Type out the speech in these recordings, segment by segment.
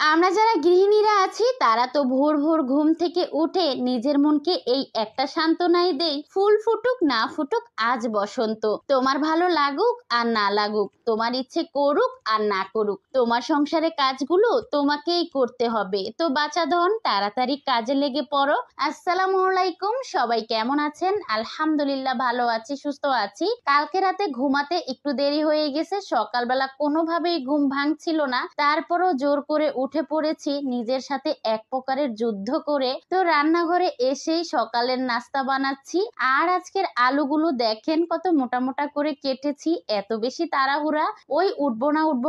আমরা যারা গৃহিণীরা আছি তারা তো ভোর ভোর ঘুম থেকে উঠে নিজের মনকে এই একটা সান্ত্বনাই দেই, ফুল ফুটুক না ফুটুক আজ বসন্ত, তোমার ভালো লাগুক আর না লাগুক, তোমার ইচ্ছে করুক আর না করুক, তোমার সংসারে কাজগুলো তোমাকেই করতে হবে। তো বাচ্চা ধন তাড়াতাড়ি কাজে লেগে পড়ো। আসসালামু আলাইকুম, সবাই কেমন আছেন? আলহামদুলিল্লাহ ভালো আছি, সুস্থ আছি। কালকে রাতে ঘুমাতে একটু দেরি হয়ে গেছে, সকালবেলা কোনোভাবেই ঘুম ভাঙছিল না, তারপরও জোর করে উঠে পড়েছি নিজের সাথে এক প্রকারের যুদ্ধ করে। তো রান্নাঘরে এসেই সকালের নাস্তা বানাচ্ছি। আর আজকের আলুগুলো দেখেন কত মোটা মোটা করে কেটেছি, এত বেশি তাড়াহুড়া, ওই উঠবো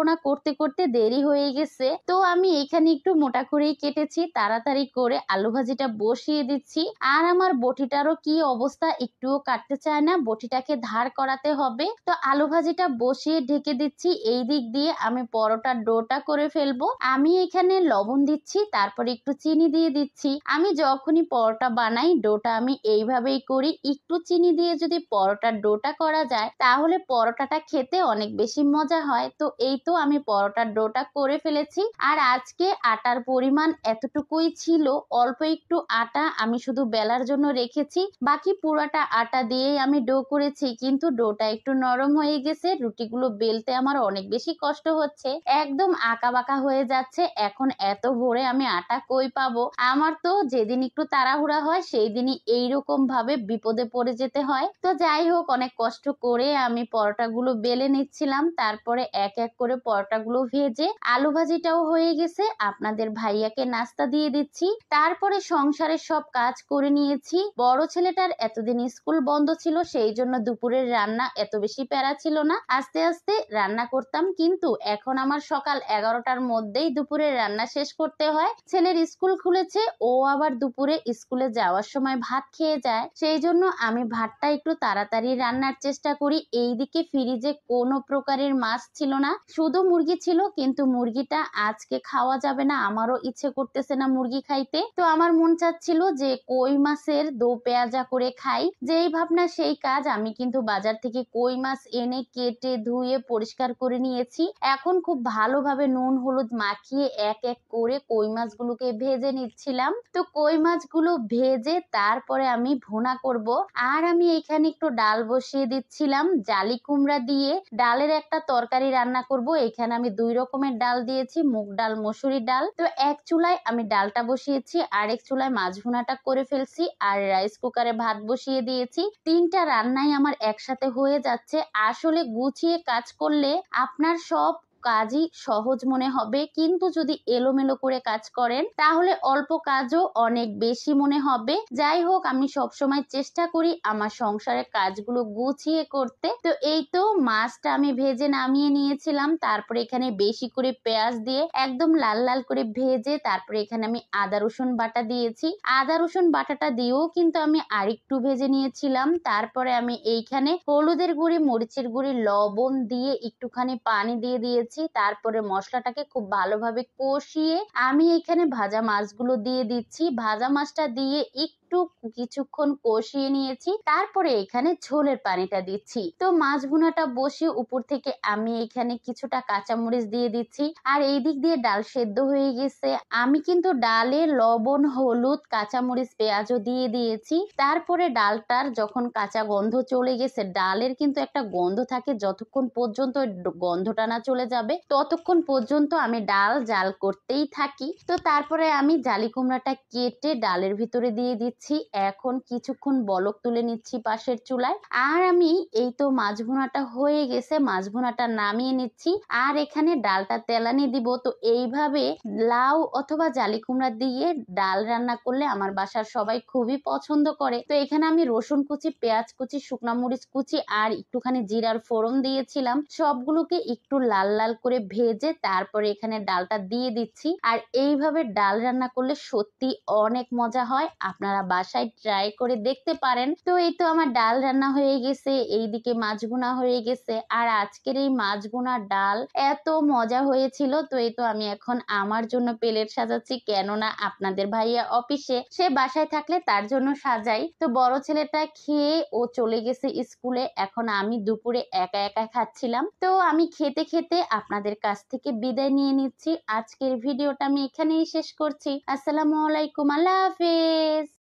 না করতে করতে দেরি হয়ে গেছে। তো আমি এখানে একটু মোটা করেই কেটেছি, তাড়াতাড়ি করে আলু ভাজিটা বসিয়ে দিচ্ছি। আর আমার বটিটারও কি অবস্থা, একটুও কাটতে চায় না, বটিটাকে ধার করাতে হবে। তো আলু ভাজিটা বসিয়ে ঢেকে দিচ্ছি। এই দিক দিয়ে আমি পরোটার ডোটা করে ফেলবো। আমি এখানে লবণ দিচ্ছি, তারপরে একটু চিনি দিয়ে দিচ্ছি। আমি যখনই পরোটা বানাই ডোটা আমি এইভাবেই করি, একটু চিনি দিয়ে যদি পরোটার ডোটা করা যায় তাহলে পরোটাটা খেতে অনেক বেশি মজা হয়। তো এই তো আমি পরোটার ডোটা করে ফেলেছি। আর আজকে আটার পরিমাণ এতটুকুই ছিল, অল্প একটু আটা আমি শুধু বেলার জন্য রেখেছি, বাকি পুরাটা আটা দিয়েই আমি ডো করেছি। কিন্তু ডোটা একটু নরম হয়ে গেছে, রুটিগুলো বেলতে আমার অনেক বেশি কষ্ট হচ্ছে, একদম আঁকা বাঁকা হয়ে যাচ্ছে। এখন এত ভোরে আমি আটা কই পাবো? আমার তো যেদিন একটু তাড়াহুড়া হয় সেই দিনই এইরকম ভাবে বিপদে পড়ে যেতে হয়। তো যাই হোক, অনেক কষ্ট করে আমি পরোটাগুলো বেলে নিচ্ছিলাম, তারপরে এক এক করে পরোটাগুলো ভেজে আলু ভাজিটাও হয়ে গেছে, আপনাদের ভাইয়াকে নাস্তা দিয়ে দিচ্ছি। তারপরে সংসারের সব কাজ করে নিয়েছি। বড় ছেলেটার এতদিন স্কুল বন্ধ ছিল, সেই জন্য দুপুরের রান্না এত বেশি প্যারা ছিল না, আস্তে আস্তে রান্না করতাম। কিন্তু এখন আমার সকাল 11টার মধ্যেই দুপুরের রান্না শেষ করতে হয়। ছেলের স্কুল খুলেছে, ও আবার দুপুরে স্কুলে যাওয়ার সময় ভাত খেয়ে যায়, সেই জন্য আমি ভাতটা একটু তাড়াতাড়ি রান্নার চেষ্টা করি। এইদিকে ফ্রিজে কোনো প্রকারের মাছ ছিল না, শুধু মুরগি ছিল, কিন্তু মুরগিটা আজকে খাওয়া যাবে না, আমারও ইচ্ছে করতেছে না মুরগি খাইতে। তো আমার মন চাচ্ছিল যে কই মাছের দো পেঁয়াজা করে খাই, যেই ভাবনা সেই কাজ। আমি কিন্তু বাজার থেকে কই মাছ এনে কেটে ধুয়ে পরিষ্কার করে নিয়েছি। এখন খুব ভালোভাবে নুন হলুদ মাখিয়ে এক এক করে কই মাছগুলোকে ভেজে নিচ্ছিলাম। তো কই মাছগুলো ভেজে তারপরে আমি ভুনা করব। আর আমি এখানে একটু ডাল বসিয়ে দিচ্ছিলাম, জালি কুমড়া দিয়ে ডালের একটা তরকারি রান্না করব। এখানে আমি 2 রকমের ডাল দিয়েছি, মুগ ডাল মসুরি ডাল। তো এক চুলায় আমি ডালটা বসিয়েছি, আরেক চুলায় মাছ ভুনাটা করে ফেলছি, আর রাইস কুকারে ভাত বসিয়ে দিয়েছি। 3টা রান্নাই আমার একসাথে হয়ে যাচ্ছে। আসলে গুছিয়ে কাজ করলে আপনার সব কাজই সহজ মনে হবে, কিন্তু যদি এলোমেলো করে কাজ করেন তাহলে অল্প কাজও অনেক বেশি মনে হবে। যাই হোক, আমি সবসময় চেষ্টা করি আমার সংসারের কাজগুলো গুছিয়ে করতে। তো এই তো মাছটা আমি ভেজে নামিয়ে নিয়েছিলাম, তারপরে এখানে বেশি করে পেঁয়াজ দিয়ে একদম লাল লাল করে ভেজে তারপরে এখানে আমি আদা রসুন বাটা দিয়েছি। আদা রসুন বাটাটা দিয়েও কিন্তু আমি আরেকটু ভেজে নিয়েছিলাম। তারপরে আমি এইখানে হলুদের গুঁড়ি মরিচের গুঁড়ি লবণ দিয়ে একটুখানি পানি দিয়ে দিয়েছি। তারপরে মশলাটাকে খুব ভালোভাবে কষিয়ে আমি এখানে ভাজা মাছগুলো দিয়ে দিচ্ছি। ভাজা মাছটা দিয়ে একটু কিছুক্ষণ কষিয়ে নিয়েছি, তারপরে এখানে ঝোলের পানিটা দিচ্ছি। তো মাছ ভুনাটা বসিয়ে উপর থেকে আমি এখানে কিছুটা কাঁচামরিচ দিয়ে দিচ্ছি। আর এই দিক দিয়ে ডাল সেদ্ধ হয়ে গেছে, আমি কিন্তু ডালে লবণ হলুদ কাঁচামরিচ পেঁয়াজও দিয়ে দিয়েছি। তারপরে ডালটার যখন কাঁচা গন্ধ চলে গেছে, ডালের কিন্তু একটা গন্ধ থাকে, যতক্ষণ পর্যন্ত গন্ধটা না চলে যাবে ততক্ষণ পর্যন্ত আমি ডাল জাল করতেই থাকি। তো তারপরে আমি জালি কুমড়াটা কেটে ডালের ভিতরে দিয়ে দিচ্ছি। এখন কিছুক্ষণ বলক তুলে নিচ্ছি পাশের চুলায়। আর আমি এই তো মাছ ভুনাটা হয়ে গেছে, মাছ ভুনাটা নামিয়ে নিচ্ছি। আর এখানে ডালটা তেলানি দিব। তো এইভাবে লাউ অথবা জালি কুমড়া দিয়ে ডাল রান্না করলে আমার বাসার সবাই খুবই পছন্দ করে। তো এখানে আমি রসুন কুচি পেঁয়াজ কুচি শুকনা মরিচ কুচি আর একটুখানি জিরার ফোড়ন দিয়েছিলাম, সবগুলোকে একটু লাল লাল করে ভেজে তারপরে এখানে ডালটা দিয়ে দিচ্ছি। আর এইভাবে ডাল রান্না করলে সত্যি অনেক মজা হয়, আপনারা বাসায় ট্রাই করে দেখতে পারেন। তো এই তো আমার ডাল রান্না হয়ে গেছে, এইদিকে মাছ ভুনা হয়ে গেছে। আর আজকের এই মাছ ভুনা ডাল এত মজা হয়েছিল। তো এই তো আমি এখন আমার জন্য প্লেট সাজাচ্ছি, কেননা আপনাদের ভাইয়া অফিসে, সে বাসায় থাকলে তার জন্য সাজাই। তো বড় ছেলেটা খেয়ে ও চলে গেছে স্কুলে, এখন আমি দুপুরে একা একা খাচ্ছিলাম। তো আমি খেতে খেতে আপনাদের কাছ থেকে বিদায় নিয়ে নিচ্ছি। আজকের ভিডিওটা আমি এখানেই শেষ করছি। আসসালামু আলাইকুম, আল্লাহ হাফেজ।